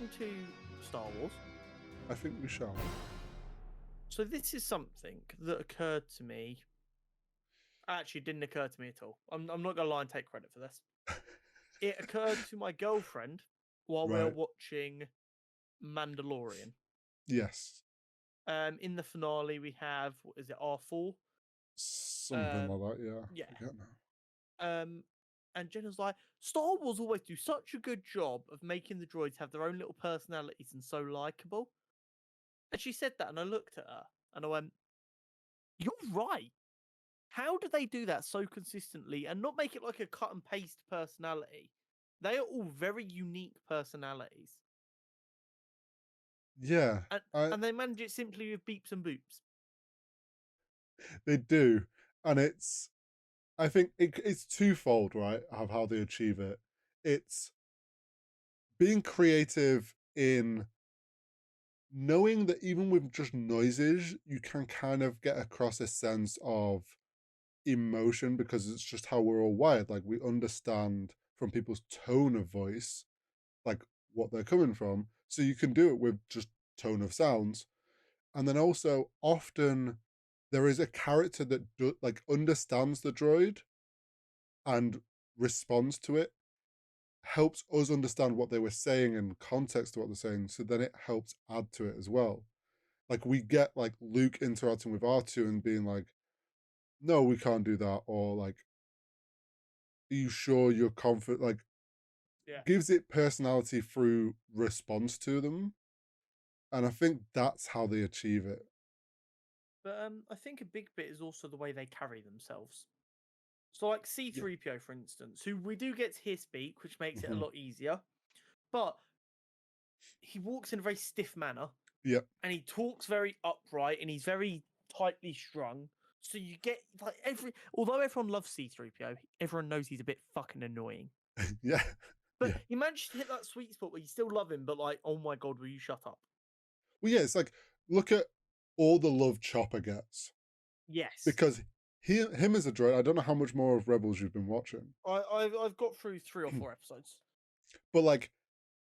get into Star Wars. I think we shall. So this is something that occurred to me. Actually, it didn't occur to me at all. I'm not gonna lie and take credit for this. It occurred to my girlfriend while we were Right. watching Mandalorian. Yes. In the finale, we have, what is it, R4? Something like that, yeah. Yeah. I forget now. And Jenna's like, Star Wars always do such a good job of making the droids have their own little personalities and so likable. And she said that, and I looked at her and I went, "You're right. How do they do that so consistently and not make it like a cut and paste personality? They are all very unique personalities, Yeah. and I and they manage it simply with beeps and boops." They do. And I think it's twofold, right? Of how they achieve it. It's being creative in knowing that even with just noises, you can kind of get across a sense of emotion because it's just how we're all wired. Like we understand from people's tone of voice, like what they're coming from. So you can do it with just tone of sounds. And then also often there is a character that like understands the droid and responds to it, helps us understand what they were saying and context to what they're saying, so then it helps add to it as well. Like we get like Luke interacting with R2 and being like, no, we can't do that, or like, are you sure you're confident? Like Yeah. gives it personality through response to them. And I think that's how they achieve it. But I think a big bit is also the way they carry themselves. So, like Yeah. C3PO, for instance, who we do get to hear speak, which makes it a Hmm. lot easier. But he walks in a very stiff manner, Yep. and he talks very upright, and he's very tightly strung. So you get like although everyone loves C3PO, everyone knows he's a bit fucking annoying. Yeah. But Yeah. he managed to hit that sweet spot where you still love him, but like, oh my god, will you shut up? Well, yeah, it's like look at all the love Chopper gets Yes. because him as a droid. I don't know how much more of Rebels you've been watching, I've got through 3 or 4 episodes. but like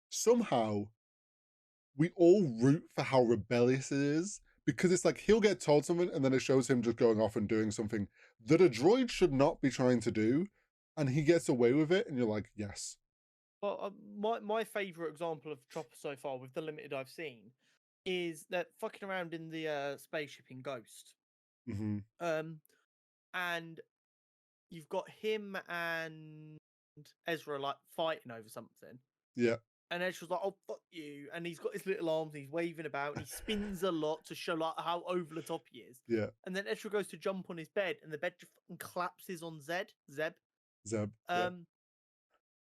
somehow we all root for how rebellious it is because it's like he'll get told something and then it shows him just going off and doing something that a droid should not be trying to do, and he gets away with it, and you're like, yes, Well, my favorite example of Chopper so far, with the limited I've seen, is that fucking around in the spaceship in Ghost. mm-hmm. Um, and you've got him and Ezra like fighting over something. Yeah, And Ezra's like, "Oh fuck you!" And he's got his little arms, and he's waving about, and he spins a lot to show like how over the top he is. yeah, And then Ezra goes to jump on his bed, and the bed just fucking collapses on Zeb. Zeb, yeah, Um,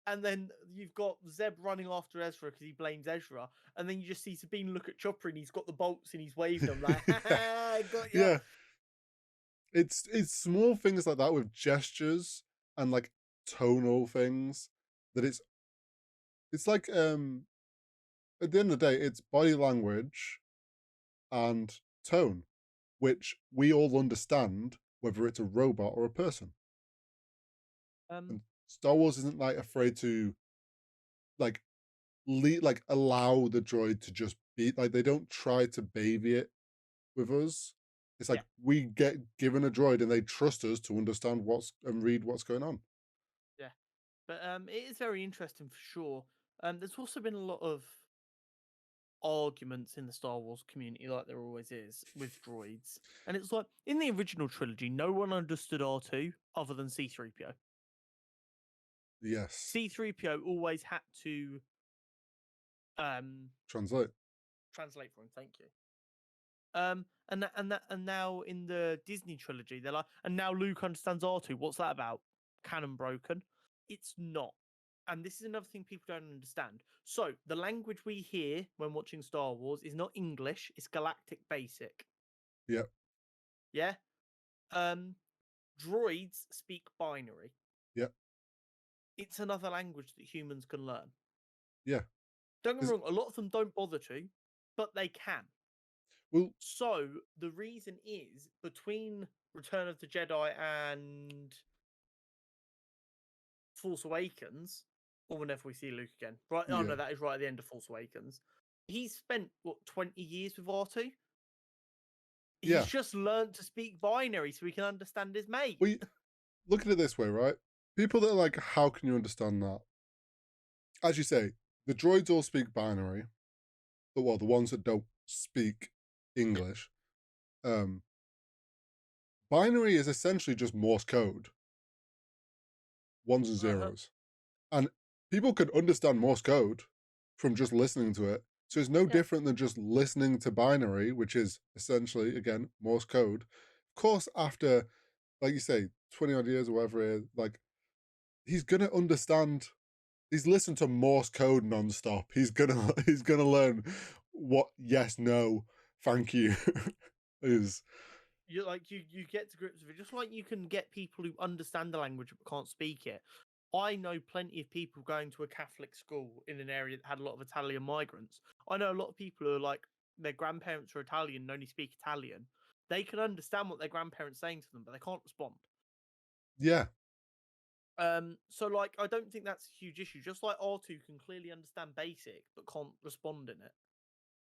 and then you've got Zeb running after Ezra because he blames Ezra, and then you just see Sabine look at Chopper, and he's got the bolts, and he's waving them like, "Ha ha, I got you." yeah. It's small things like that with gestures and like tonal things that it's like at the end of the day, it's body language and tone, which we all understand whether it's a robot or a person. Um, And Star Wars isn't like afraid to like like allow the droid to just be like they don't try to baby it with us. It's yeah. like we get given a droid and they trust us to understand what's and read what's going on. Yeah, but it is very interesting for sure. There's also been a lot of arguments in the Star Wars community, like there always is with droids, and it's like in the original trilogy, no one understood R2 other than C3PO. Yes. C3PO always had to um Translate. translate for him. Thank you. And now in the Disney trilogy, they're like, and now Luke understands R2. What's that about? Canon broken? It's not. And this is another thing people don't understand. So the language we hear when watching Star Wars is not English; it's Galactic Basic. Yep. Yeah. Um, droids speak binary. Yep. It's another language that humans can learn. Yeah. Don't get me Because wrong; a lot of them don't bother to, but they can. well, So the reason is between Return of the Jedi and Force Awakens, or whenever we see Luke again. Right? Oh Yeah. no, that is right at the end of Force Awakens. He's spent what 20 years with R2. He's Yeah. just learned to speak binary so he can understand his mate. We look at it this way, right? People that are like, how can you understand that? As you say, the droids all speak binary, but well, the ones that don't speak Yeah. English. Um, Binary is essentially just Morse code, ones and Uh-huh. zeros. And people can understand Morse code from just listening to it. So it's no Yeah. different than just listening to binary, which is essentially, again, Morse code. Of course, after, like you say, 20 odd years or whatever it is, like, he's going to understand. He's listened to Morse code nonstop. He's gonna he's gonna learn what yes, no, thank you is. You get to grips with it, just like you can get people who understand the language but can't speak it. I know plenty of people going to a Catholic school in an area that had a lot of Italian migrants. I know a lot of people who are like their grandparents are Italian and only speak Italian. They can understand what their grandparents saying to them, but they can't respond. Yeah. So like I don't think that's a huge issue. Just like R2 can clearly understand basic but can't respond in it.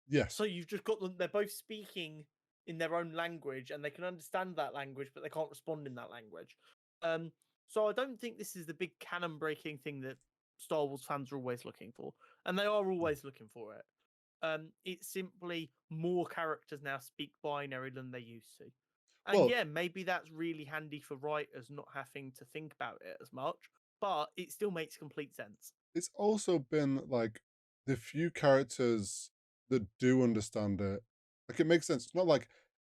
Yes. So you've just got them, they're both speaking in their own language and they can understand that language, but they can't respond in that language. Um, so I don't think this is the big canon breaking thing that Star Wars fans are always looking for. And they are always looking for it. It's simply more characters now speak binary than they used to. And Well, yeah, maybe that's really handy for writers not having to think about it as much, but it still makes complete sense. it's also been like the few characters that do understand it. Like it makes sense. It's not like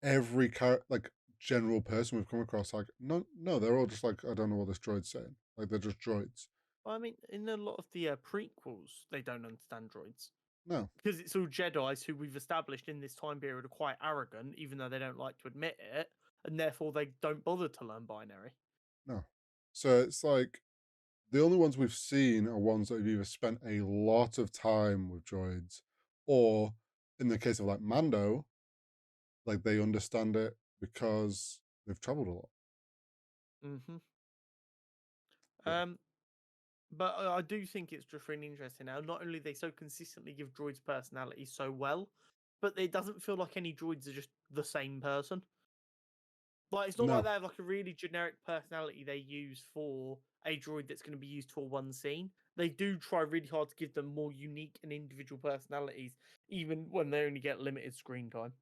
every character, like general person we've come across. Like no, they're all just like I don't know what this droid's saying. Like they're just droids. I mean, in a lot of the prequels, they don't understand droids No, because it's all Jedi's who we've established in this time period are quite arrogant, even though they don't like to admit it, and therefore they don't bother to learn binary. no. So it's like the only ones we've seen are ones that have either spent a lot of time with droids, or in the case of like Mando, like they understand it because they've traveled a lot. Hmm. Yeah. Um, but I do think it's just really interesting now. Not only they so consistently give droids personalities so well, but it doesn't feel like any droids are just the same person. Like it's not like No. they have like a really generic personality they use for a droid that's going to be used for one scene. They do try really hard to give them more unique and individual personalities, even when they only get limited screen time.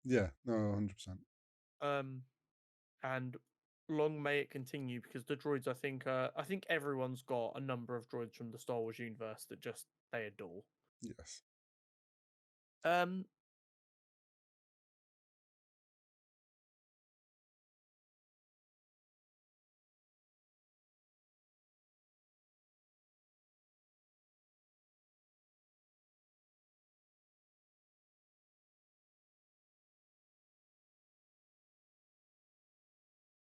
Yeah. No. 100%. Um, and long may it continue because the droids, I think everyone's got a number of droids from the Star Wars universe that just they adore. Yes.